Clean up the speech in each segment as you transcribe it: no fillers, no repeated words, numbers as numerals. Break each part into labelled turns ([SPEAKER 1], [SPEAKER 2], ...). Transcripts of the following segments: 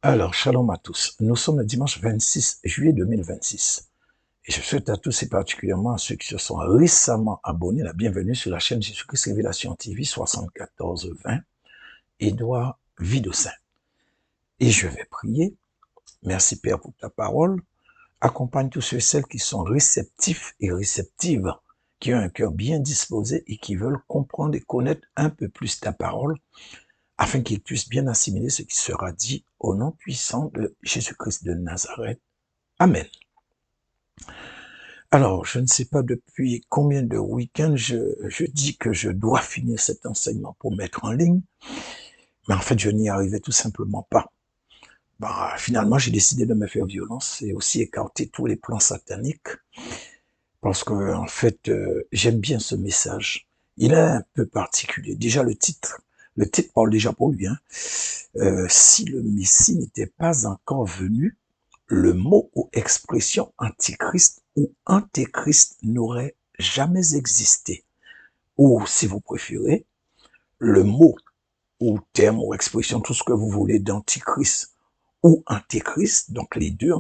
[SPEAKER 1] Alors, shalom à tous. Nous sommes le dimanche 26 juillet 2026. Et je souhaite à tous et particulièrement à ceux qui se sont récemment abonnés la bienvenue sur la chaîne Jésus-Christ Révélation TV 7420, Édouard Vidocin. Et je vais prier. Merci Père pour ta parole. Accompagne tous ceux et celles qui sont réceptifs et réceptives, qui ont un cœur bien disposé et qui veulent comprendre et connaître un peu plus ta parole, afin qu'ils puissent bien assimiler ce qui sera dit au nom puissant de Jésus-Christ de Nazareth. Amen. Alors, je ne sais pas depuis combien de week-ends je dis que je dois finir cet enseignement pour mettre en ligne, mais en fait, je n'y arrivais tout simplement pas. Finalement, j'ai décidé de me faire violence et aussi écarter tous les plans sataniques, parce que, en fait, j'aime bien ce message. Il est un peu particulier. Déjà, le titre parle déjà pour lui. Si le Messie n'était pas encore venu, le mot ou expression antichrist ou antéchrist n'aurait jamais existé. Ou, si vous préférez, le mot ou terme ou expression, tout ce que vous voulez d'antichrist ou antéchrist, donc les deux,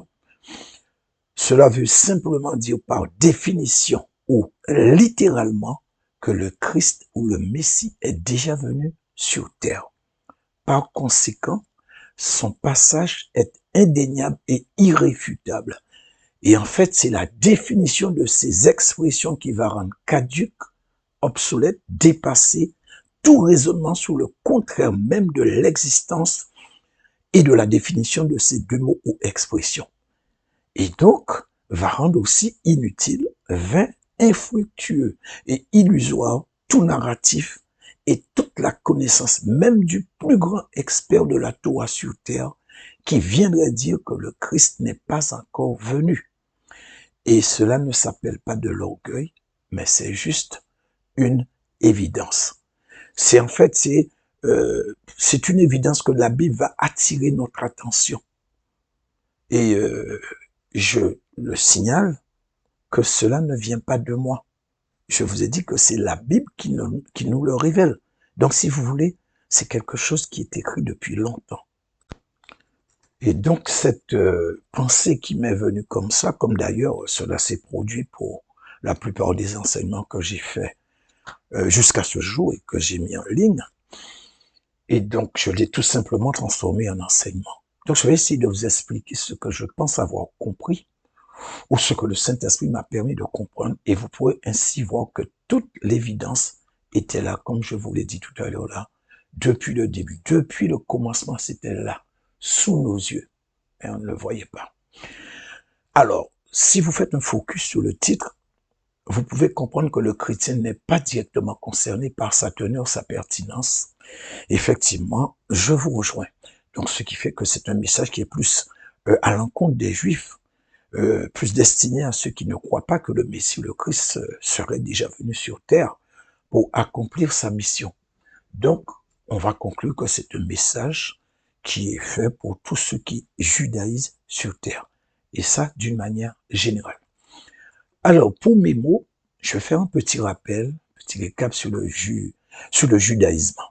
[SPEAKER 1] cela veut simplement dire par définition ou littéralement que le Christ ou le Messie est déjà venu sur terre. Par conséquent, son passage est indéniable et irréfutable. Et en fait, c'est la définition de ces expressions qui va rendre caduque, obsolète, dépassé tout raisonnement sur le contraire même de l'existence et de la définition de ces deux mots ou expressions. Et donc, va rendre aussi inutile, vain, infructueux et illusoire tout narratif et toute la connaissance même du plus grand expert de la Torah sur terre qui viendrait dire que le Christ n'est pas encore venu. Et cela ne s'appelle pas de l'orgueil, mais c'est juste une évidence. C'est en fait, c'est une évidence que la Bible va attirer notre attention. Et je le signale que cela ne vient pas de moi. Je vous ai dit que c'est la Bible qui nous le révèle. Donc, si vous voulez, c'est quelque chose qui est écrit depuis longtemps. Et donc, cette pensée qui m'est venue comme ça, comme d'ailleurs cela s'est produit pour la plupart des enseignements que j'ai faits jusqu'à ce jour et que j'ai mis en ligne, et donc je l'ai tout simplement transformé en enseignement. Donc, je vais essayer de vous expliquer ce que je pense avoir compris ou ce que le Saint-Esprit m'a permis de comprendre, et vous pourrez ainsi voir que toute l'évidence était là, comme je vous l'ai dit tout à l'heure là, depuis le début, depuis le commencement, c'était là, sous nos yeux, et on ne le voyait pas. Alors, si vous faites un focus sur le titre, vous pouvez comprendre que le chrétien n'est pas directement concerné par sa teneur, sa pertinence. Effectivement, je vous rejoins. Donc, ce qui fait que c'est un message qui est plus à l'encontre des Juifs, plus destiné à ceux qui ne croient pas que le Messie ou le Christ serait déjà venu sur terre pour accomplir sa mission. Donc, on va conclure que c'est un message qui est fait pour tous ceux qui judaïsent sur terre. Et ça, d'une manière générale. Alors, pour mes mots, je vais faire un petit rappel, petit récap sur le judaïsme.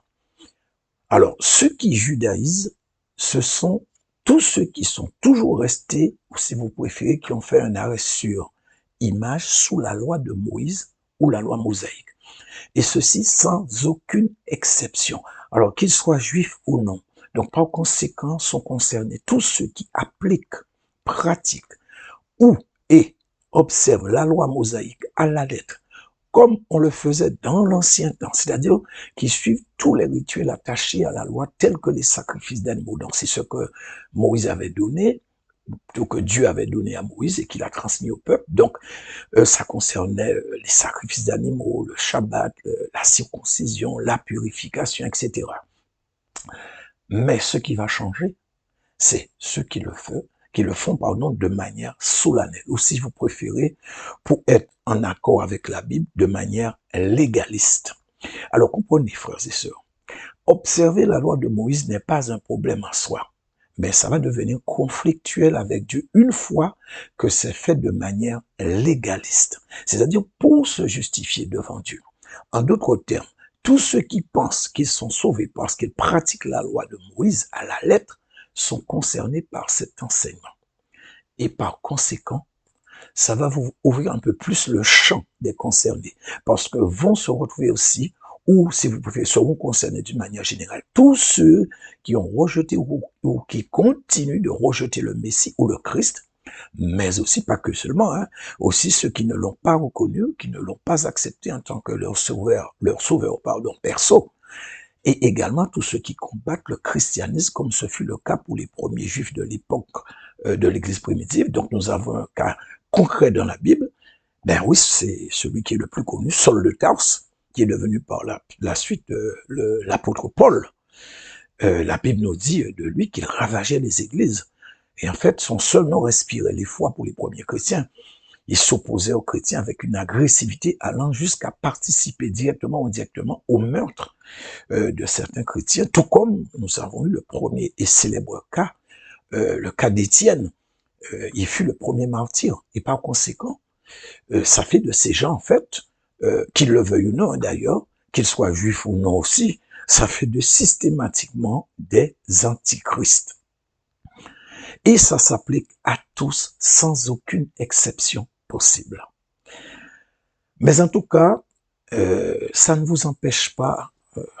[SPEAKER 1] Alors, ceux qui judaïsent, ce sont tous ceux qui sont toujours restés, ou si vous préférez, qui ont fait un arrêt sur image sous la loi de Moïse ou la loi mosaïque. Et ceci sans aucune exception. Alors, qu'ils soient juifs ou non. Donc, par conséquent, sont concernés tous ceux qui appliquent, pratiquent ou et observent la loi mosaïque à la lettre, comme on le faisait dans l'ancien temps, c'est-à-dire qui suivent tous les rituels attachés à la loi, tels que les sacrifices d'animaux. Donc, c'est ce que Moïse avait donné, plutôt que Dieu avait donné à Moïse et qu'il a transmis au peuple. Donc, ça concernait les sacrifices d'animaux, le Shabbat, la circoncision, la purification, etc. Mais ce qui va changer, c'est ceux qui le font de manière solennelle, ou si vous préférez, pour être en accord avec la Bible, de manière légaliste. Alors comprenez, frères et sœurs, observer la loi de Moïse n'est pas un problème en soi, mais ça va devenir conflictuel avec Dieu une fois que c'est fait de manière légaliste, c'est-à-dire pour se justifier devant Dieu. En d'autres termes, tous ceux qui pensent qu'ils sont sauvés parce qu'ils pratiquent la loi de Moïse à la lettre sont concernés par cet enseignement. Et par conséquent, ça va vous ouvrir un peu plus le champ des concernés, parce que vont se retrouver aussi, ou si vous pouvez, seront concernés d'une manière générale, tous ceux qui ont rejeté ou qui continuent de rejeter le Messie ou le Christ, mais aussi pas que seulement, hein, aussi ceux qui ne l'ont pas reconnu, qui ne l'ont pas accepté en tant que leur sauveur perso, et également tous ceux qui combattent le christianisme, comme ce fut le cas pour les premiers juifs de l'époque de l'Église primitive. Donc nous avons un cas concret dans la Bible. Ben oui, c'est celui qui est le plus connu, Saul de Tarse, qui est devenu par la suite l'apôtre Paul. La Bible nous dit de lui qu'il ravageait les églises. Et en fait, son seul nom respirait l'effroi pour les premiers chrétiens. Il s'opposait aux chrétiens avec une agressivité allant jusqu'à participer directement ou indirectement au meurtre de certains chrétiens, tout comme nous avons eu le premier et célèbre cas, le cas d'Étienne. Il fut le premier martyr. Et par conséquent, ça fait de ces gens, en fait, qu'ils le veuillent ou non d'ailleurs, qu'ils soient juifs ou non aussi, ça fait de systématiquement des antichrists. Et ça s'applique à tous sans aucune exception possible. Mais en tout cas, ça ne vous empêche pas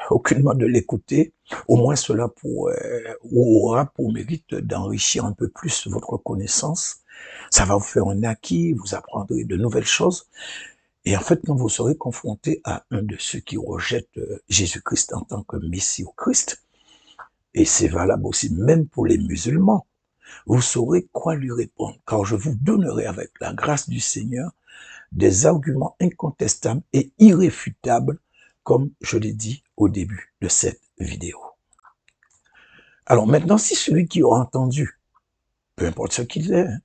[SPEAKER 1] aucunement de l'écouter. Au moins cela aura pour mérite d'enrichir un peu plus votre connaissance. Ça va vous faire un acquis, vous apprendrez de nouvelles choses. Et en fait, quand vous serez confronté à un de ceux qui rejettent Jésus-Christ en tant que Messie ou Christ, et c'est valable aussi même pour les musulmans, vous saurez quoi lui répondre, car je vous donnerai avec la grâce du Seigneur des arguments incontestables et irréfutables, comme je l'ai dit au début de cette vidéo. Alors maintenant, si celui qui aura entendu, peu importe ce qu'il est, hein,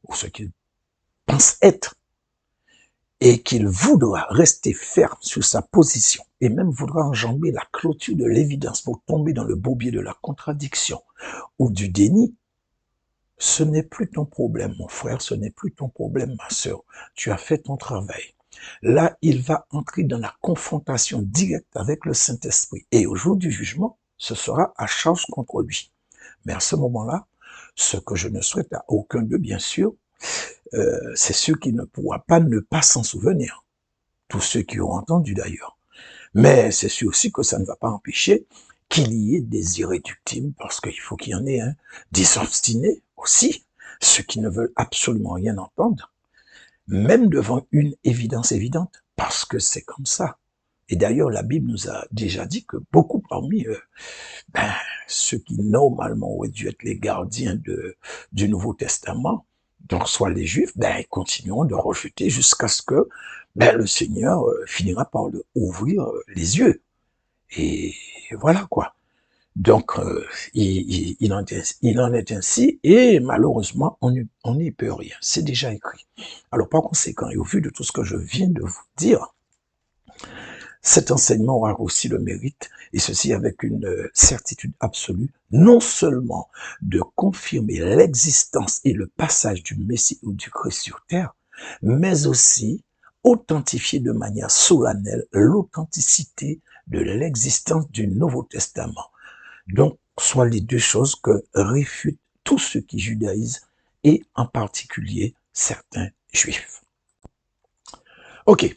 [SPEAKER 1] ou ce qu'il pense être, et qu'il voudra rester ferme sur sa position, et même voudra enjamber la clôture de l'évidence pour tomber dans le bourbier de la contradiction ou du déni, ce n'est plus ton problème, mon frère, ce n'est plus ton problème, ma sœur. Tu as fait ton travail. Là, il va entrer dans la confrontation directe avec le Saint-Esprit. Et au jour du jugement, ce sera à charge contre lui. Mais à ce moment-là, ce que je ne souhaite à aucun d'eux, bien sûr, c'est ceux qui ne pourra pas ne pas s'en souvenir. Tous ceux qui ont entendu d'ailleurs. Mais c'est sûr aussi que ça ne va pas empêcher qu'il y ait des irréductibles, parce qu'il faut qu'il y en ait, hein, des obstinés aussi, ceux qui ne veulent absolument rien entendre, même devant une évidence évidente, parce que c'est comme ça. Et d'ailleurs, la Bible nous a déjà dit que beaucoup parmi ceux qui normalement auraient dû être les gardiens du Nouveau Testament, donc soit les Juifs, ils continueront de rejeter jusqu'à ce que le Seigneur finira par leur ouvrir les yeux. Et voilà quoi. Donc, il en est ainsi, et malheureusement, on n'y peut rien. C'est déjà écrit. Alors, par conséquent, et au vu de tout ce que je viens de vous dire, cet enseignement aura aussi le mérite, et ceci avec une certitude absolue, non seulement de confirmer l'existence et le passage du Messie ou du Christ sur terre, mais aussi authentifier de manière solennelle l'authenticité de l'existence du Nouveau Testament. Donc, soit les deux choses que réfutent tous ceux qui judaïsent, et en particulier certains juifs. Ok.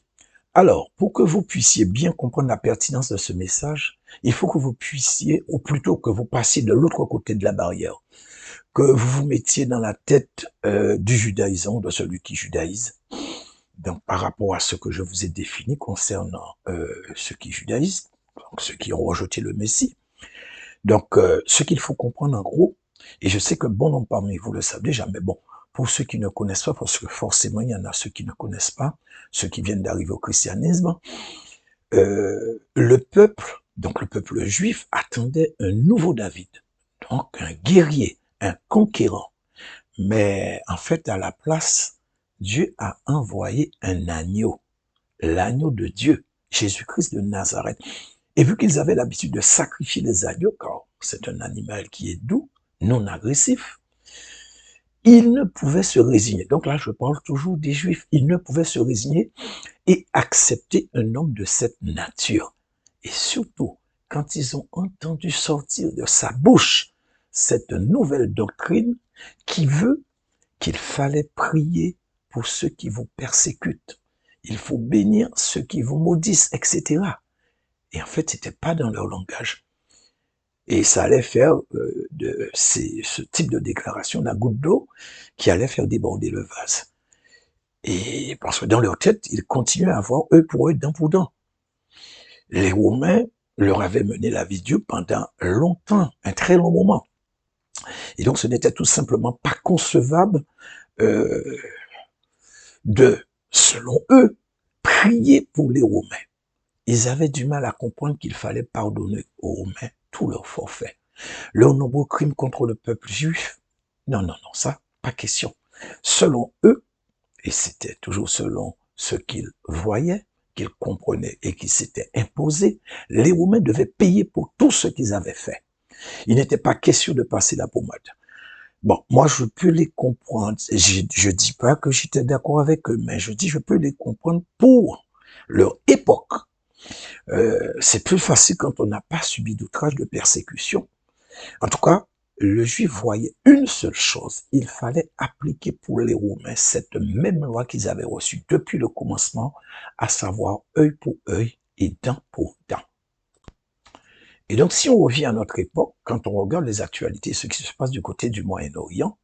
[SPEAKER 1] Alors, pour que vous puissiez bien comprendre la pertinence de ce message, il faut que vous puissiez, ou plutôt que vous passiez de l'autre côté de la barrière, que vous vous mettiez dans la tête du judaïsant, de celui qui judaïse, donc par rapport à ce que je vous ai défini concernant ceux qui judaïsent, donc ceux qui ont rejeté le Messie. Donc, ce qu'il faut comprendre en gros, et je sais que bon nombre parmi vous le savent déjà, mais bon, pour ceux qui ne connaissent pas, parce que forcément il y en a ceux qui ne connaissent pas, ceux qui viennent d'arriver au christianisme, le peuple juif attendait un nouveau David, donc un guerrier, un conquérant. Mais en fait, à la place, Dieu a envoyé un agneau, l'agneau de Dieu, Jésus-Christ de Nazareth. Et vu qu'ils avaient l'habitude de sacrifier les agneaux, car c'est un animal qui est doux, non agressif, ils ne pouvaient se résigner. Donc là, je parle toujours des Juifs. Ils ne pouvaient se résigner et accepter un homme de cette nature. Et surtout, quand ils ont entendu sortir de sa bouche cette nouvelle doctrine qui veut qu'il fallait prier pour ceux qui vous persécutent. Il faut bénir ceux qui vous maudissent, etc. Et en fait, c'était pas dans leur langage. Et ça allait faire ce type de déclaration, la goutte d'eau, qui allait faire déborder le vase. Et parce que dans leur tête, ils continuaient à avoir eux pour eux, dent pour dent. Les Romains leur avaient mené la vie de Dieu pendant longtemps, un très long moment. Et donc, ce n'était tout simplement pas concevable euh, de, selon eux, prier pour les Romains. Ils avaient du mal à comprendre qu'il fallait pardonner aux Romains tous leurs forfaits. Leurs nombreux crimes contre le peuple juif. Non, non, non, ça, pas question. Selon eux, et c'était toujours selon ce qu'ils voyaient, qu'ils comprenaient et qui s'étaient imposés, les Romains devaient payer pour tout ce qu'ils avaient fait. Il n'était pas question de passer la pommade. Bon, moi, je peux les comprendre. Je dis pas que j'étais d'accord avec eux, mais je dis je peux les comprendre pour leur époque. C'est plus facile quand on n'a pas subi d'outrage, de persécution. En tout cas, le juif voyait une seule chose. Il fallait appliquer pour les Romains cette même loi qu'ils avaient reçue depuis le commencement, à savoir œil pour œil et dent pour dent. Et donc, si on revient à notre époque, quand on regarde les actualités, ce qui se passe du côté du Moyen-Orient,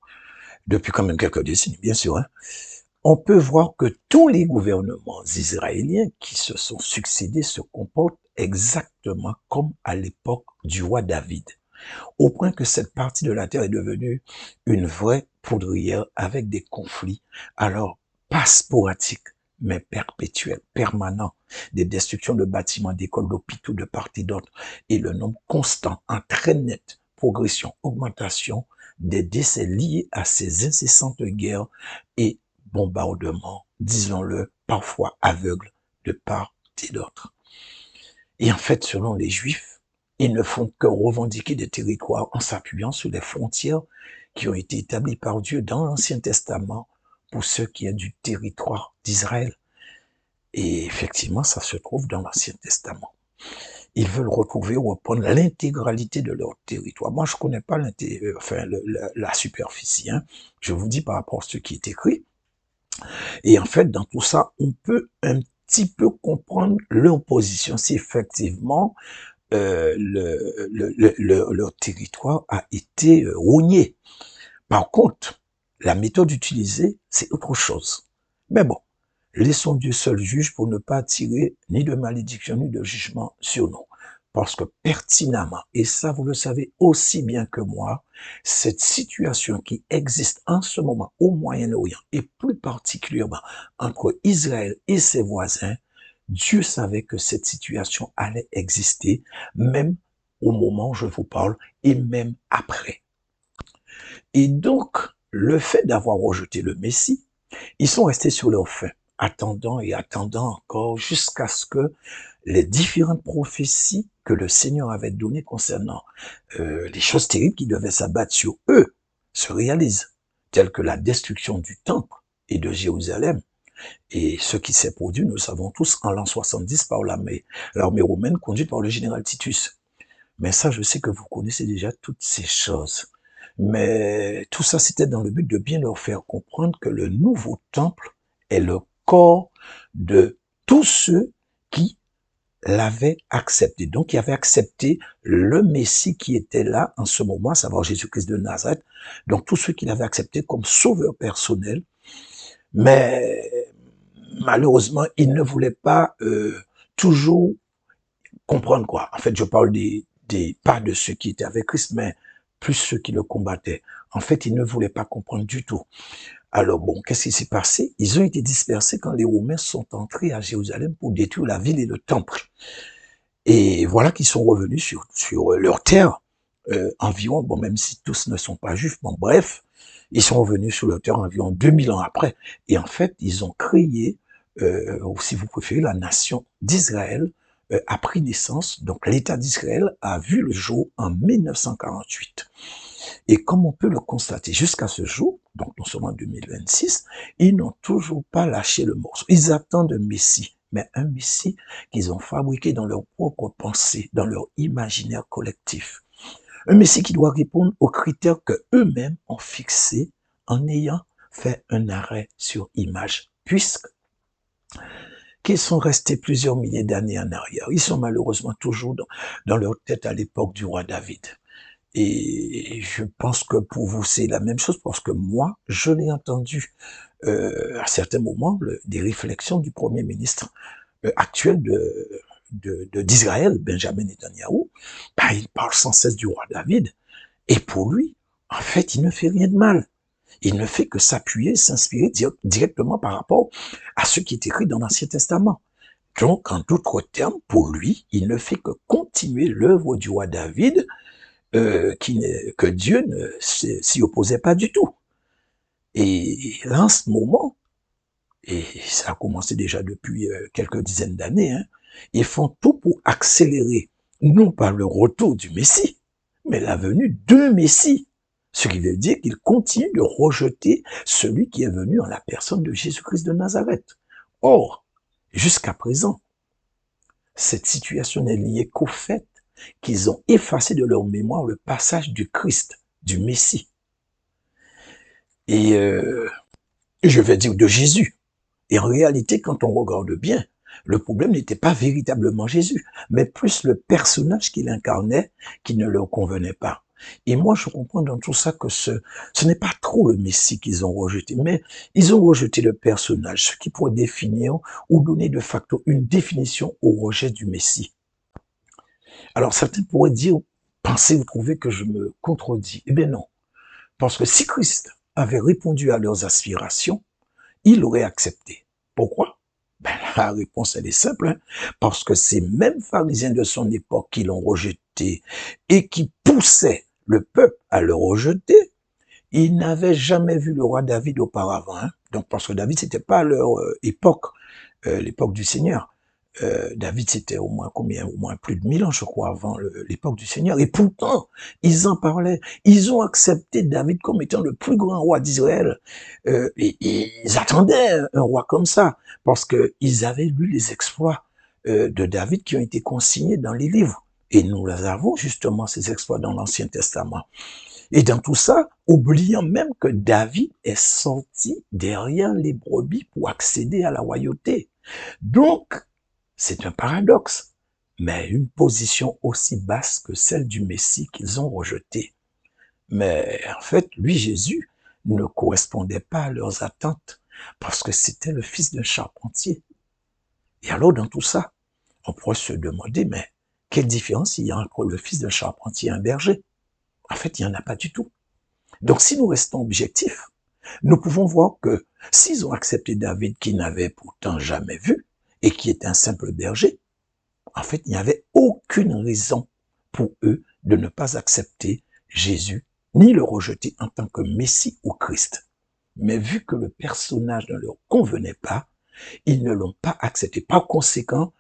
[SPEAKER 1] depuis quand même quelques décennies, bien sûr, hein, on peut voir que tous les gouvernements israéliens qui se sont succédés se comportent exactement comme à l'époque du roi David, au point que cette partie de la terre est devenue une vraie poudrière avec des conflits, alors pas sporadiques, mais perpétuels, permanents, des destructions de bâtiments, d'écoles, d'hôpitaux, de part et d'autre, et le nombre constant, en très nette progression, augmentation des décès liés à ces incessantes guerres et bombardements, disons-le, parfois aveugles, de part et d'autre. Et en fait, selon les Juifs, ils ne font que revendiquer des territoires en s'appuyant sur les frontières qui ont été établies par Dieu dans l'Ancien Testament pour ce qui est du territoire d'Israël. Et effectivement, ça se trouve dans l'Ancien Testament. Ils veulent retrouver ou reprendre l'intégralité de leur territoire. Moi, je connais pas la superficie. Hein. Je vous dis par rapport à ce qui est écrit. Et en fait, dans tout ça, on peut un petit peu comprendre leur position. Si effectivement, leur territoire a été rogné. Par contre, la méthode utilisée, c'est autre chose. Mais bon, laissons Dieu seul juge pour ne pas attirer ni de malédiction ni de jugement sur nous. Parce que pertinemment, et ça vous le savez aussi bien que moi, cette situation qui existe en ce moment au Moyen-Orient, et plus particulièrement entre Israël et ses voisins, Dieu savait que cette situation allait exister, même au moment où je vous parle, et même après. Et donc, le fait d'avoir rejeté le Messie, ils sont restés sur leur faim, attendant et attendant encore jusqu'à ce que les différentes prophéties que le Seigneur avait données concernant les choses terribles qui devaient s'abattre sur eux se réalisent, telles que la destruction du temple et de Jérusalem. Et ce qui s'est produit, nous le savons tous, en l'an 70 par l'armée romaine conduite par le général Titus. Mais ça, je sais que vous connaissez déjà toutes ces choses. Mais tout ça, c'était dans le but de bien leur faire comprendre que le nouveau temple est le corps de tous ceux qui l'avaient accepté. Donc, qui avaient accepté le Messie qui était là en ce moment, à savoir Jésus-Christ de Nazareth. Donc, tous ceux qui l'avaient accepté comme sauveur personnel. Mais malheureusement, ils ne voulaient pas toujours comprendre quoi. En fait, je parle pas de ceux qui étaient avec Christ, mais plus ceux qui le combattaient. En fait, ils ne voulaient pas comprendre du tout. Alors bon, qu'est-ce qui s'est passé? Ils ont été dispersés quand les Romains sont entrés à Jérusalem pour détruire la ville et le temple. Et voilà qu'ils sont revenus sur leur terre, environ, bon, même si tous ne sont pas juifs, bon, bref, ils sont revenus sur leur terre environ 2000 ans après. Et en fait, ils ont créé, ou si vous préférez, la nation d'Israël a pris naissance. Donc, l'État d'Israël a vu le jour en 1948. Et comme on peut le constater jusqu'à ce jour, donc nous sommes en 2026, ils n'ont toujours pas lâché le morceau. Ils attendent un Messie, mais un Messie qu'ils ont fabriqué dans leur propre pensée, dans leur imaginaire collectif. Un Messie qui doit répondre aux critères que eux-mêmes ont fixés en ayant fait un arrêt sur image, puisque qu'ils sont restés plusieurs milliers d'années en arrière. Ils sont malheureusement toujours dans leur tête à l'époque du roi David. Et je pense que pour vous, c'est la même chose, parce que moi, je l'ai entendu à certains moments, des réflexions du Premier ministre actuel d'Israël, Benjamin Netanyahou. Ben, il parle sans cesse du roi David. Et pour lui, en fait, il ne fait rien de mal. Il ne fait que s'appuyer, s'inspirer directement par rapport à ce qui est écrit dans l'Ancien Testament. Donc, en d'autres termes, pour lui, il ne fait que continuer l'œuvre du roi David, que Dieu ne s'y opposait pas du tout. Et là, en ce moment, et ça a commencé déjà depuis quelques dizaines d'années, hein, ils font tout pour accélérer, non pas le retour du Messie, mais la venue d'un Messie. Ce qui veut dire qu'ils continuent de rejeter celui qui est venu en la personne de Jésus-Christ de Nazareth. Or, jusqu'à présent, cette situation n'est liée qu'au fait qu'ils ont effacé de leur mémoire le passage du Christ, du Messie. Et je vais dire de Jésus. Et en réalité, quand on regarde bien, le problème n'était pas véritablement Jésus, mais plus le personnage qu'il incarnait qui ne leur convenait pas. Et moi, je comprends dans tout ça que ce n'est pas trop le Messie qu'ils ont rejeté, mais ils ont rejeté le personnage, ce qui pourrait définir ou donner de facto une définition au rejet du Messie. Alors, certains pourraient dire, penser ou trouver que je me contredis. Eh bien non, parce que si Christ avait répondu à leurs aspirations, il aurait accepté. Pourquoi? Ben, la réponse, elle est simple, hein? Parce que ces mêmes pharisiens de son époque qui l'ont rejeté et qui poussaient le peuple à le rejeter, ils n'avaient jamais vu le roi David auparavant. Hein? Donc, parce que David, c'était pas leur époque, l'époque du Seigneur. David, c'était au moins combien? Au moins plus de 1000 ans, je crois, avant l'époque du Seigneur. Et pourtant, ils en parlaient. Ils ont accepté David comme étant le plus grand roi d'Israël. Et ils attendaient un roi comme ça, parce qu'ils avaient lu les exploits de David qui ont été consignés dans les livres. Et nous les avons justement, ces exploits, dans l'Ancien Testament. Et dans tout ça, oubliant même que David est sorti derrière les brebis pour accéder à la royauté. Donc, c'est un paradoxe, mais une position aussi basse que celle du Messie qu'ils ont rejeté. Mais en fait, lui, Jésus, ne correspondait pas à leurs attentes, parce que c'était le fils d'un charpentier. Et alors, dans tout ça, on pourrait se demander, mais quelle différence il y a entre le fils d'un charpentier et un berger? En fait, il n'y en a pas du tout. Donc, si nous restons objectifs, nous pouvons voir que s'ils ont accepté David, qu'ils n'avaient pourtant jamais vu, et qui est un simple berger, en fait, il n'y avait aucune raison pour eux de ne pas accepter Jésus, ni le rejeter en tant que Messie ou Christ. Mais vu que le personnage ne leur convenait pas, ils ne l'ont pas accepté. Par conséquent,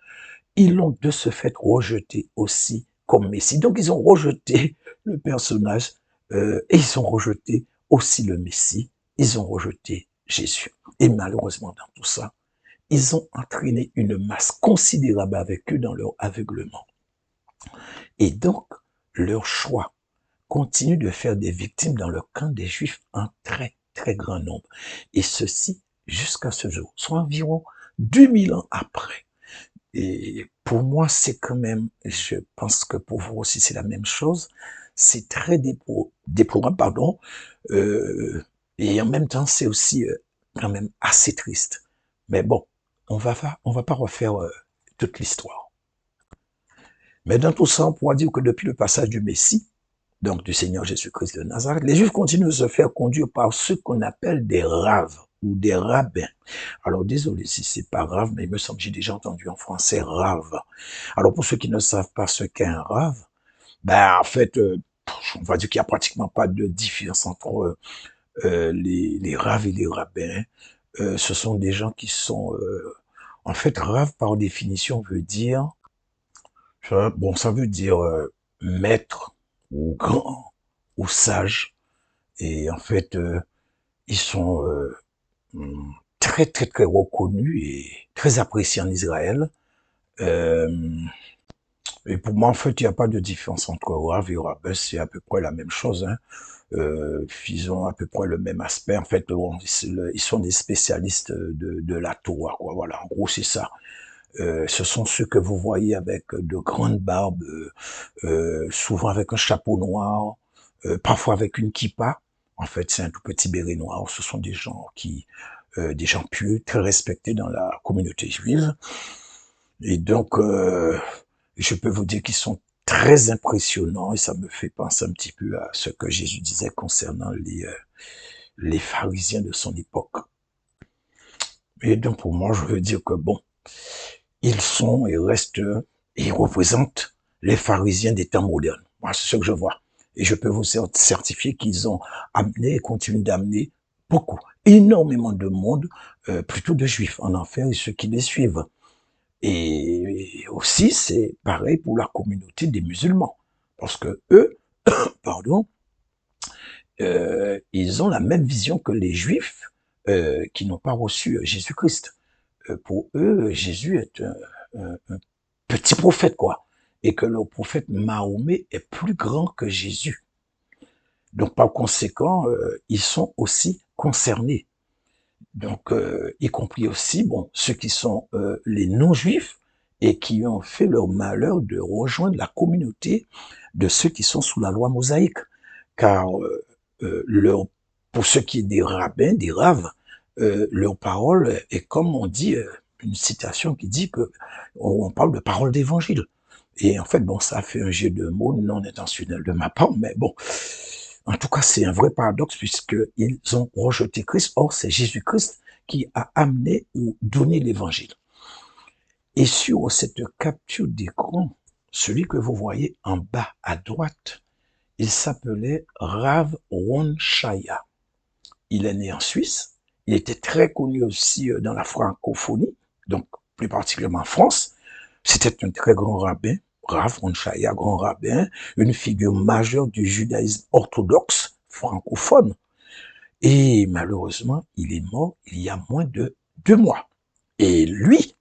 [SPEAKER 1] ils l'ont de ce fait rejeté aussi comme Messie. Donc, ils ont rejeté le personnage et ils ont rejeté aussi le Messie. Ils ont rejeté Jésus. Et malheureusement, dans tout ça, ils ont entraîné une masse considérable avec eux dans leur aveuglement. Et donc, leur choix continue de faire des victimes dans le camp des Juifs en très, très grand nombre. Et ceci jusqu'à ce jour, soit environ 2000 ans après. Et pour moi, c'est quand même, je pense que pour vous aussi, c'est la même chose. C'est très déplorable, pardon. Et en même temps, c'est aussi quand même assez triste. Mais bon, on va pas refaire toute l'histoire. Mais dans tout ça, on pourra dire que depuis le passage du Messie, donc du Seigneur Jésus-Christ de Nazareth, les Juifs continuent de se faire conduire par ceux qu'on appelle des raves ou des rabbins. Alors désolé si c'est pas grave, mais il me semble que j'ai déjà entendu en français rave. Alors pour ceux qui ne savent pas ce qu'est un rave, ben en fait, on va dire qu'il n'y a pratiquement pas de différence entre les raves et les rabbins. Ce sont des gens qui sont, en fait, rave par définition veut dire, bon, ça veut dire maître ou grand ou sage. Et en fait, ils sont très, très, très reconnus et très appréciés en Israël. Euh, Et pour moi, en fait, il n'y a pas de différence entre Rav et Rabbin, c'est à peu près la même chose, hein. Ils ont à peu près le même aspect. En fait, bon, ils sont des spécialistes de la Torah, quoi. Voilà, en gros, c'est ça. Ce sont ceux que vous voyez avec de grandes barbes, souvent avec un chapeau noir, parfois avec une kippa. En fait, c'est un tout petit béret noir. Ce sont des gens pieux, très respectés dans la communauté juive. Et donc, je peux vous dire qu'ils sont très impressionnants et ça me fait penser un petit peu à ce que Jésus disait concernant les pharisiens de son époque. Et donc, pour moi, je veux dire que bon, ils sont et restent et représentent les pharisiens des temps modernes. Moi, c'est ce que je vois. Et je peux vous certifier qu'ils ont amené et continuent d'amener beaucoup, énormément de monde, plutôt de juifs en enfer et ceux qui les suivent. Et aussi, c'est pareil pour la communauté des musulmans. Parce que eux, pardon, ils ont la même vision que les juifs qui n'ont pas reçu Jésus-Christ. Pour eux, Jésus est un petit prophète, quoi. Et que le prophète Mahomet est plus grand que Jésus. Donc, par conséquent, ils sont aussi concernés. Donc, y compris aussi, bon, ceux qui sont les non-juifs et qui ont fait leur malheur de rejoindre la communauté de ceux qui sont sous la loi mosaïque. Car pour ceux qui sont des rabbins, des raves, leur parole est comme on dit, une citation qui dit que on parle de parole d'évangile. Et en fait, bon, ça a fait un jeu de mots non intentionnel de ma part, mais bon, en tout cas, c'est un vrai paradoxe puisqu'ils ont rejeté Christ. Or, c'est Jésus-Christ qui a amené ou donné l'évangile. Et sur cette capture d'écran, celui que vous voyez en bas à droite, il s'appelait Rav Ron Shaya. Il est né en Suisse. Il était très connu aussi dans la francophonie, donc plus particulièrement en France. C'était un très grand rabbin, Rav Ron Shaya, grand rabbin, une figure majeure du judaïsme orthodoxe francophone. Et malheureusement, il est mort il y a moins de 2 mois. Et lui,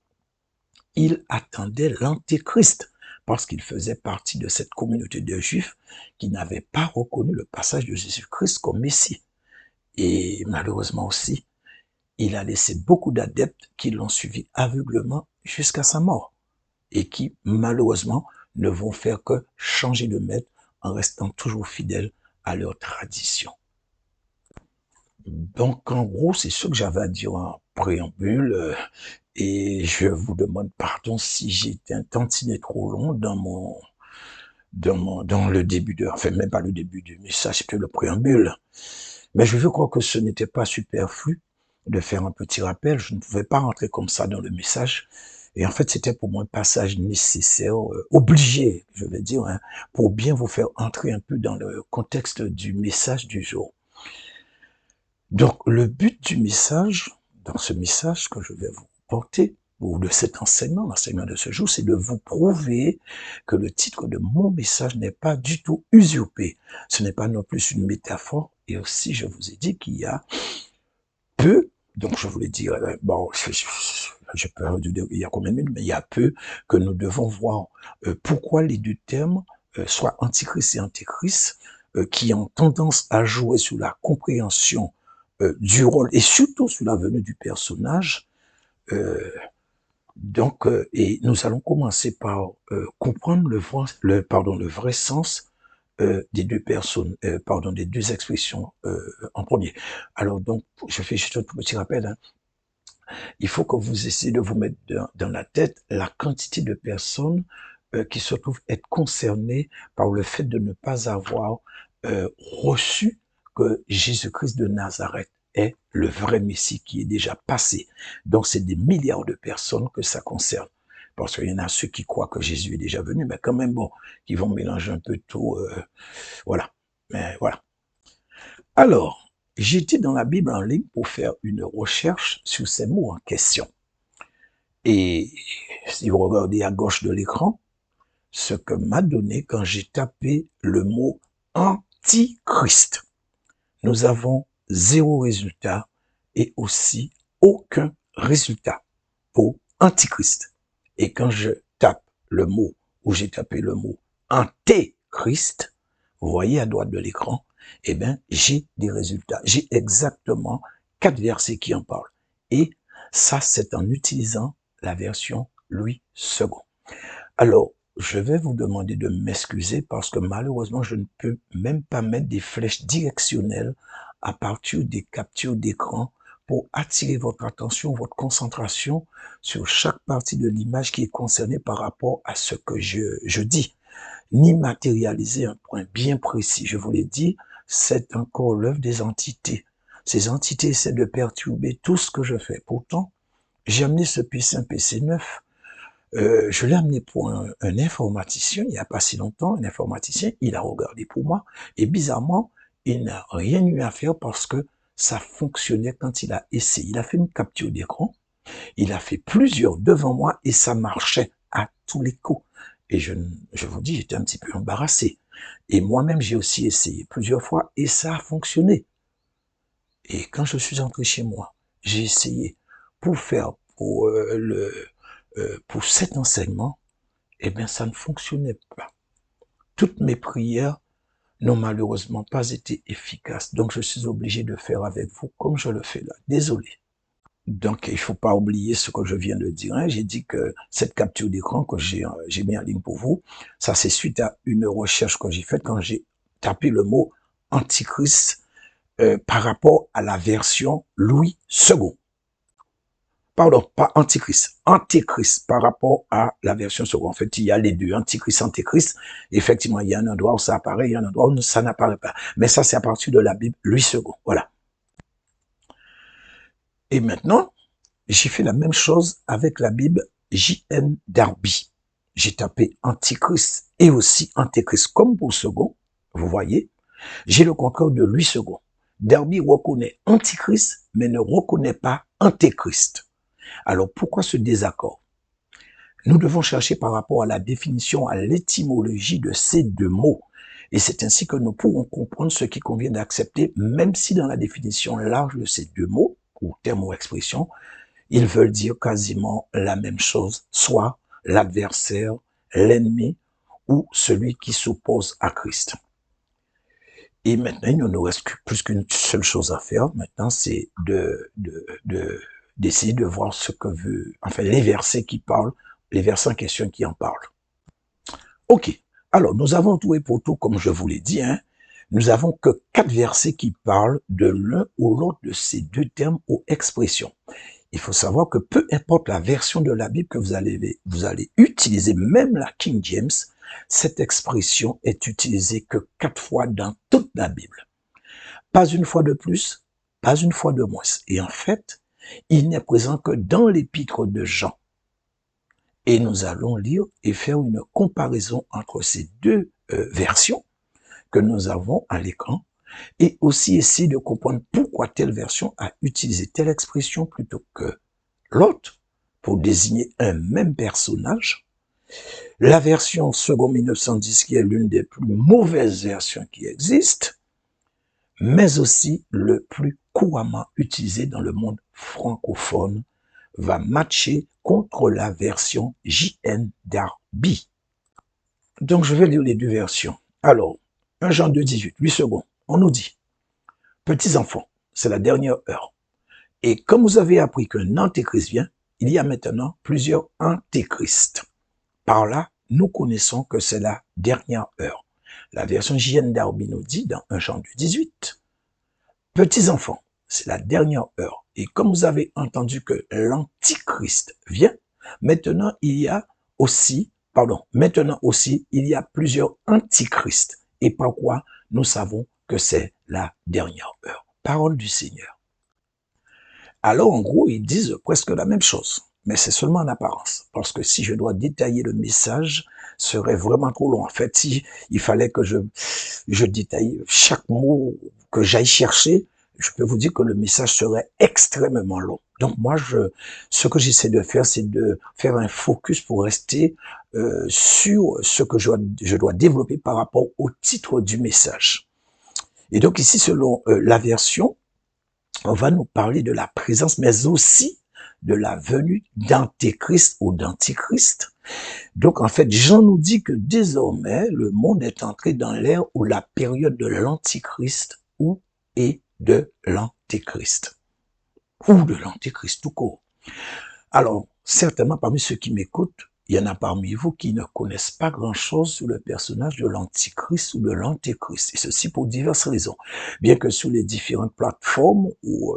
[SPEAKER 1] il attendait l'Antéchrist parce qu'il faisait partie de cette communauté de Juifs qui n'avaient pas reconnu le passage de Jésus-Christ comme Messie. Et malheureusement aussi, il a laissé beaucoup d'adeptes qui l'ont suivi aveuglement jusqu'à sa mort et qui, malheureusement, ne vont faire que changer de maître en restant toujours fidèles à leur tradition. Donc, en gros, c'est ce que j'avais à dire en préambule. Et je vous demande pardon si j'ai été un tantinet trop long dans le début enfin, même pas le début du message, c'était le préambule. Mais je veux croire que ce n'était pas superflu de faire un petit rappel. Je ne pouvais pas rentrer comme ça dans le message. Et en fait, c'était pour moi un passage nécessaire, obligé, je vais dire, hein, pour bien vous faire entrer un peu dans le contexte du message du jour. Donc, le but du message, dans ce message que je vais vous porter, ou de cet enseignement, l'enseignement de ce jour, c'est de vous prouver que le titre de mon message n'est pas du tout usurpé. Ce n'est pas non plus une métaphore. Et aussi, je vous ai dit qu'il y a peu, donc je voulais dire, bon, je peux dire, il y a combien de minutes, mais il y a peu que nous devons voir pourquoi les deux termes, soit antichrist et antéchrist, qui ont tendance à jouer sur la compréhension du rôle et surtout sur la venue du personnage. Et nous allons commencer par comprendre le vrai sens des deux personnes, des deux expressions en premier. Alors donc, je fais juste un tout petit rappel. Hein. Il faut que vous essayez de vous mettre dans la tête la quantité de personnes qui se trouvent être concernées par le fait de ne pas avoir reçu que Jésus-Christ de Nazareth est le vrai Messie qui est déjà passé. Donc c'est des milliards de personnes que ça concerne. Parce qu'il y en a ceux qui croient que Jésus est déjà venu, mais quand même, bon, qui vont mélanger un peu tout. Voilà. Mais voilà. Alors, j'étais dans la Bible en ligne pour faire une recherche sur ces mots en question. Et si vous regardez à gauche de l'écran, ce que m'a donné quand j'ai tapé le mot antichrist. Nous avons 0 résultat et aussi aucun résultat pour antichrist. Et quand je tape le mot où j'ai tapé le mot Antéchrist, vous voyez à droite de l'écran, eh bien, j'ai des résultats. J'ai exactement 4 versets qui en parlent. Et ça, c'est en utilisant la version Louis II. Alors, je vais vous demander de m'excuser parce que malheureusement, je ne peux même pas mettre des flèches directionnelles à partir des captures d'écran pour attirer votre attention, votre concentration sur chaque partie de l'image qui est concernée par rapport à ce que je dis, ni matérialiser un point bien précis. Je vous l'ai dit, c'est encore l'œuvre des entités. Ces entités essaient de perturber tout ce que je fais. Pourtant, j'ai amené ce PC, un PC neuf. Je l'ai amené pour un informaticien, il n'y a pas si longtemps, un informaticien, il a regardé pour moi, et bizarrement, il n'a rien eu à faire parce que ça fonctionnait quand il a essayé. Il a fait une capture d'écran, il a fait plusieurs devant moi, et ça marchait à tous les coups. Et je vous dis, j'étais un petit peu embarrassé. Et moi-même, j'ai aussi essayé plusieurs fois, et ça a fonctionné. Et quand je suis entré chez moi, j'ai essayé pour faire pour cet enseignement, eh bien, ça ne fonctionnait pas. Toutes mes prières n'ont malheureusement pas été efficaces. Donc, je suis obligé de faire avec vous comme je le fais là. Désolé. Donc, il ne faut pas oublier ce que je viens de dire. Hein. J'ai dit que cette capture d'écran que j'ai mis en ligne pour vous, ça c'est suite à une recherche que j'ai faite quand j'ai tapé le mot Antichrist par rapport à la version Louis II. Pardon, pas Antichrist, Antéchrist par rapport à la version seconde. En fait, il y a les deux, Antichrist, Antéchrist. Effectivement, il y a un endroit où ça apparaît, il y a un endroit où ça n'apparaît pas. Mais ça, c'est à partir de la Bible Louis II. Voilà. Et maintenant, j'ai fait la même chose avec la Bible J.N. Darby. J'ai tapé Antichrist et aussi Antéchrist comme pour second. Vous voyez, j'ai le contraire de Louis II. Darby reconnaît Antichrist, mais ne reconnaît pas Antéchrist. Alors, pourquoi ce désaccord? Nous devons chercher par rapport à la définition, à l'étymologie de ces deux mots. Et c'est ainsi que nous pourrons comprendre ce qui convient d'accepter, même si dans la définition large de ces deux mots, ou termes ou expressions, ils veulent dire quasiment la même chose, soit l'adversaire, l'ennemi ou celui qui s'oppose à Christ. Et maintenant, il ne nous reste plus qu'une seule chose à faire. Maintenant, c'est d'essayer de voir ce que veut, enfin, les versets qui parlent, les versets en question qui en parlent. Ok. Alors, nous avons tout et pour tout, comme je vous l'ai dit, hein. Nous avons que 4 versets qui parlent de l'un ou l'autre de ces deux termes ou expressions. Il faut savoir que peu importe la version de la Bible que vous allez utiliser, même la King James, cette expression est utilisée que 4 fois dans toute la Bible. Pas une fois de plus, pas une fois de moins. Et en fait, il n'est présent que dans l'épître de Jean. Et nous allons lire et faire une comparaison entre ces deux versions que nous avons à l'écran et aussi essayer de comprendre pourquoi telle version a utilisé telle expression plutôt que l'autre pour désigner un même personnage. La version second 1910 qui est l'une des plus mauvaises versions qui existent, mais aussi le plus couramment utilisé dans le monde francophone, va matcher contre la version J.N. Darby. Donc je vais lire les deux versions. Alors, 1 Jean 2, 18, 8 secondes, on nous dit, petits enfants, c'est la dernière heure. Et comme vous avez appris qu'un antéchrist vient, il y a maintenant plusieurs antéchrists. Par là, nous connaissons que c'est la dernière heure. La version J.N. Darby nous dit dans 1 Jean 2, 18, petits enfants, c'est la dernière heure. Et comme vous avez entendu que l'antichrist vient, maintenant il y a aussi plusieurs antichrists. Et pourquoi nous savons que c'est la dernière heure. Parole du Seigneur. Alors, en gros, ils disent presque la même chose, mais c'est seulement en apparence. Parce que si je dois détailler le message, ce serait vraiment trop long. En fait, si il fallait que je détaille chaque mot que j'aille chercher, je peux vous dire que le message serait extrêmement long. Donc moi, ce que j'essaie de faire, c'est de faire un focus pour rester sur ce que je dois développer par rapport au titre du message. Et donc ici, selon la version, on va nous parler de la présence, mais aussi de la venue d'Antéchrist ou d'Antichrist. Donc, en fait, Jean nous dit que désormais, le monde est entré dans l'ère ou la période de l'Antichrist ou et de l'Antéchrist. Ou de l'Antéchrist tout court. Alors, certainement, parmi ceux qui m'écoutent, il y en a parmi vous qui ne connaissent pas grand-chose sur le personnage de l'Antichrist ou de l'Antéchrist. Et ceci pour diverses raisons. Bien que sur les différentes plateformes ou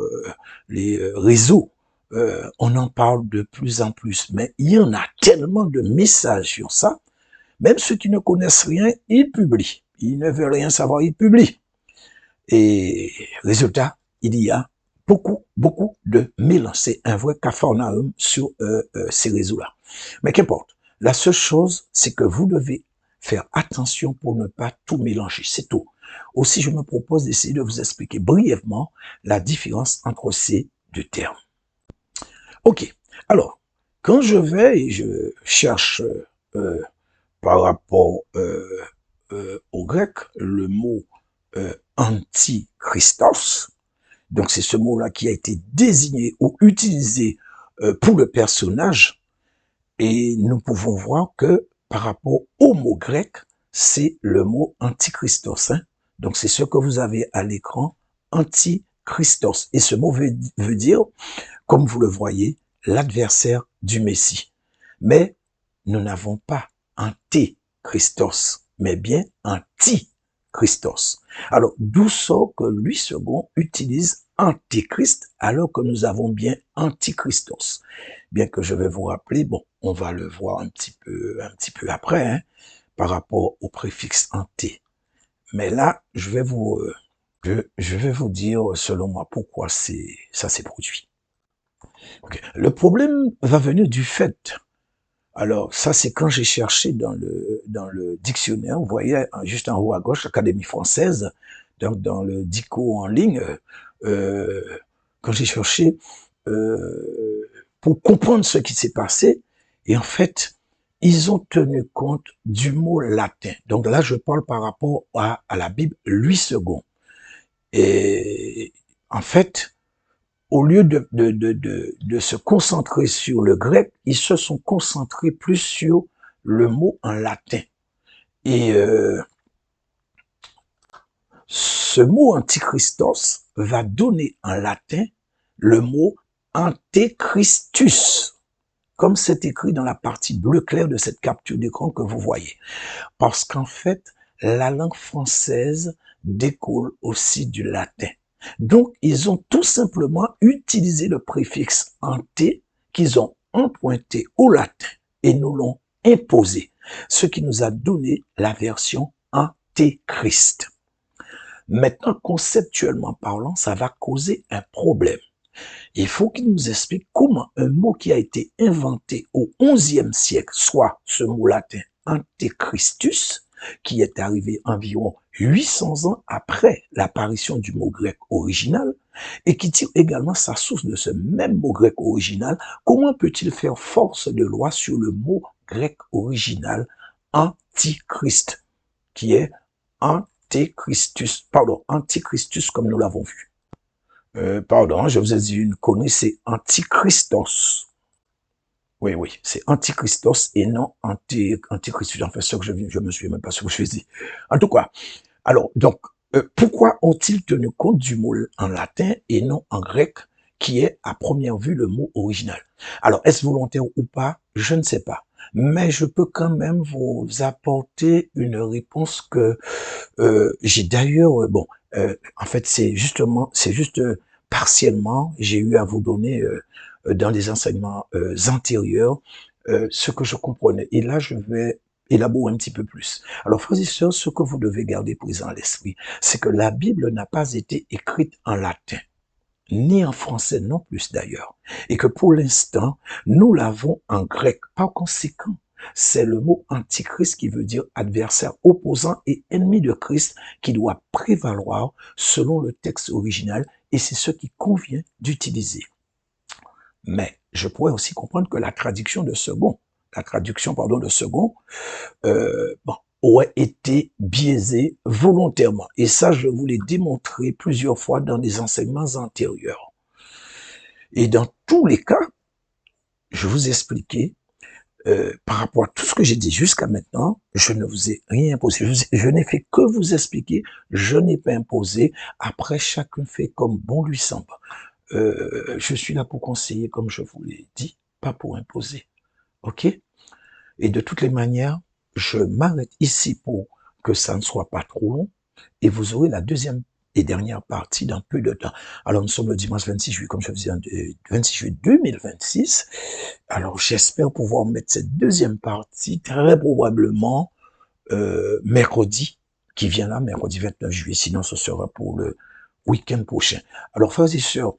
[SPEAKER 1] les réseaux, on en parle de plus en plus. Mais il y en a tellement de messages sur ça. Même ceux qui ne connaissent rien, ils publient. Ils ne veulent rien savoir, ils publient. Et résultat, il y a beaucoup de mélange. C'est un vrai capharnaüm sur ces réseaux-là. Mais qu'importe. La seule chose, c'est que vous devez faire attention pour ne pas tout mélanger. C'est tout. Aussi, je me propose d'essayer de vous expliquer brièvement la différence entre ces deux termes. Ok. Alors, quand je vais et je cherche par rapport au grec le mot antichristos, donc c'est ce mot-là qui a été désigné ou utilisé pour le personnage, et nous pouvons voir que par rapport au mot grec, c'est le mot antichristos. Hein? Donc c'est ce que vous avez à l'écran, antichristos. Et ce mot veut dire, comme vous le voyez, l'adversaire du Messie. Mais nous n'avons pas antéchristos, mais bien antichristos. Alors, d'où sort que Louis II utilise antéchrist alors que nous avons bien antichristos. Bien que je vais vous rappeler, bon, on va le voir un petit peu après, hein, par rapport au préfixe anté. Mais là, je vais vous dire, selon moi, pourquoi ça s'est produit. Okay. Le problème va venir du fait. Alors, ça, c'est quand j'ai cherché dans le dictionnaire, vous voyez, juste en haut à gauche, Académie française, donc dans le dico en ligne, quand j'ai cherché pour comprendre ce qui s'est passé, et en fait, ils ont tenu compte du mot latin. Donc là, je parle par rapport à la Bible Louis II. Et en fait, au lieu de se concentrer sur le grec, ils se sont concentrés plus sur le mot en latin. Et ce mot antichristos va donner en latin le mot antechristus, comme c'est écrit dans la partie bleu clair de cette capture d'écran que vous voyez. Parce qu'en fait, la langue française découle aussi du latin. Donc, ils ont tout simplement utilisé le préfixe anté qu'ils ont emprunté au latin et nous l'ont imposé, ce qui nous a donné la version antéchrist. Maintenant, conceptuellement parlant, ça va causer un problème. Il faut qu'il nous explique comment un mot qui a été inventé au XIe siècle, soit ce mot latin antéchristus, qui est arrivé environ 800 ans après l'apparition du mot grec original, et qui tire également sa source de ce même mot grec original, comment peut-il faire force de loi sur le mot grec original antichrist, qui est antéchristus, comme nous l'avons vu. Pardon, je vous ai dit une connerie, c'est antichristos. Oui, c'est antichristos et non antichristus. En fait, ce que je me souviens même pas ce que je dis. En tout cas, alors, donc, pourquoi ont-ils tenu compte du mot en latin et non en grec, qui est à première vue le mot original? Alors, est-ce volontaire ou pas? Je ne sais pas. Mais je peux quand même vous apporter une réponse que j'ai d'ailleurs, en fait, c'est juste partiellement, j'ai eu à vous donner dans les enseignements antérieurs ce que je comprenais. Et là, je vais élaborer un petit peu plus. Alors, frères et sœurs, ce que vous devez garder présent à l'esprit, c'est que la Bible n'a pas été écrite en latin, ni en français non plus d'ailleurs, et que pour l'instant, nous l'avons en grec. Par conséquent, c'est le mot antichrist qui veut dire adversaire, opposant et ennemi de Christ qui doit prévaloir selon le texte original, et c'est ce qui convient d'utiliser. Mais je pourrais aussi comprendre que la traduction de second, aurait été biaisée volontairement. Et ça, je vous l'ai démontré plusieurs fois dans des enseignements antérieurs. Et dans tous les cas, je vous expliquais, par rapport à tout ce que j'ai dit jusqu'à maintenant, je ne vous ai rien imposé. Je n'ai fait que vous expliquer, je n'ai pas imposé. Après, chacun fait comme bon lui semble. Je suis là pour conseiller, comme je vous l'ai dit, pas pour imposer. OK? Et de toutes les manières, je m'arrête ici pour que ça ne soit pas trop long. Et vous aurez la deuxième et dernière partie dans peu de temps. Alors, nous sommes le dimanche 26 juillet, comme je vous disais, 26 juillet 2026. Alors, j'espère pouvoir mettre cette deuxième partie très probablement mercredi, qui vient là, mercredi 29 juillet. Sinon, ce sera pour le week-end prochain. Alors, frères et sœurs,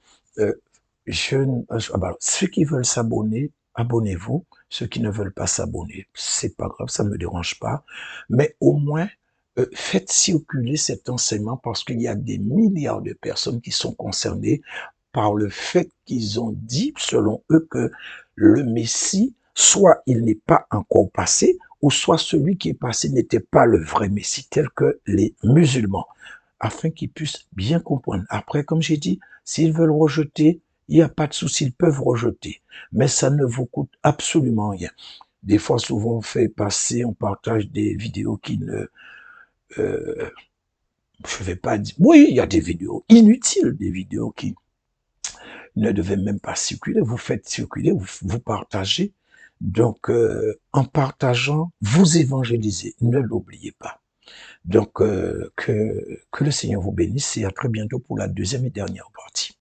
[SPEAKER 1] ceux qui veulent s'abonner, abonnez-vous. Ceux qui ne veulent pas s'abonner, c'est pas grave, ça ne me dérange pas. Mais au moins, faites circuler cet enseignement parce qu'il y a des milliards de personnes qui sont concernées par le fait qu'ils ont dit, selon eux, que le Messie, soit il n'est pas encore passé, ou soit celui qui est passé n'était pas le vrai Messie, tel que les musulmans, afin qu'ils puissent bien comprendre. Après, comme j'ai dit, s'ils veulent rejeter, il n'y a pas de souci, ils peuvent rejeter, mais ça ne vous coûte absolument rien. Des fois, souvent, on fait passer, on partage des vidéos qui ne... je vais pas dire... Oui, il y a des vidéos inutiles, des vidéos qui ne devaient même pas circuler. Vous faites circuler, vous partagez. Donc, en partageant, vous évangélisez. Ne l'oubliez pas. Donc, que le Seigneur vous bénisse et à très bientôt pour la deuxième et dernière partie.